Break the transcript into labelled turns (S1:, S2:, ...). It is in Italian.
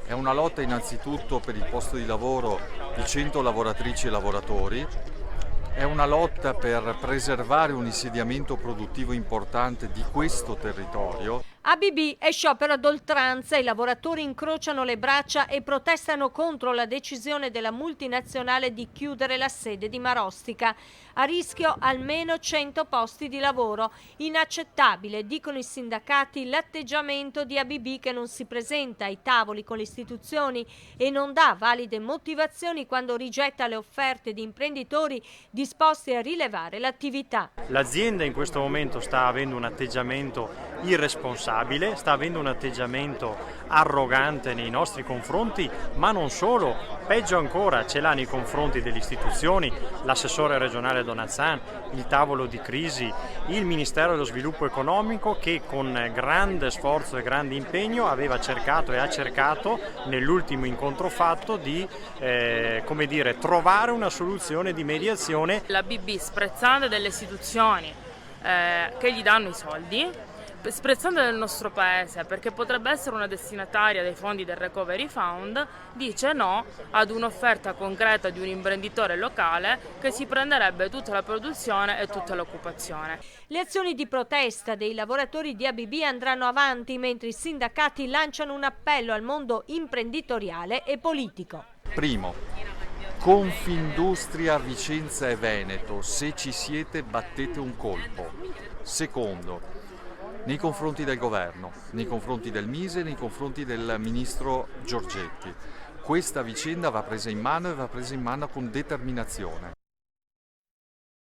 S1: È una lotta innanzitutto per il posto di lavoro di 100 lavoratrici e lavoratori, è una lotta per preservare un insediamento produttivo importante di questo territorio.
S2: ABB è sciopero ad oltranza, i lavoratori incrociano le braccia e protestano contro la decisione della multinazionale di chiudere la sede di Marostica. A rischio almeno 100 posti di lavoro. Inaccettabile, dicono i sindacati, l'atteggiamento di ABB che non si presenta ai tavoli con le istituzioni e non dà valide motivazioni quando rigetta le offerte di imprenditori disposti a rilevare l'attività.
S3: L'azienda in questo momento sta avendo un atteggiamento irresponsabile, sta avendo un atteggiamento arrogante nei nostri confronti, ma non solo, peggio ancora ce l'ha nei confronti delle istituzioni, l'assessore regionale Donazzan, il tavolo di crisi, il Ministero dello Sviluppo Economico che con grande sforzo e grande impegno aveva cercato e ha cercato nell'ultimo incontro fatto di trovare una soluzione di mediazione.
S4: La BB sprezzante delle istituzioni che gli danno i soldi, sprezzante del nostro paese perché potrebbe essere una destinataria dei fondi del Recovery Fund, dice no ad un'offerta concreta di un imprenditore locale che si prenderebbe tutta la produzione e tutta l'occupazione.
S2: Le azioni di protesta dei lavoratori di ABB andranno avanti mentre i sindacati lanciano un appello al mondo imprenditoriale e politico.
S1: Primo, Confindustria Vicenza e Veneto, se ci siete battete un colpo. Secondo, nei confronti del governo, nei confronti del Mise, nei confronti del ministro Giorgetti. Questa vicenda va presa in mano e va presa in mano con determinazione.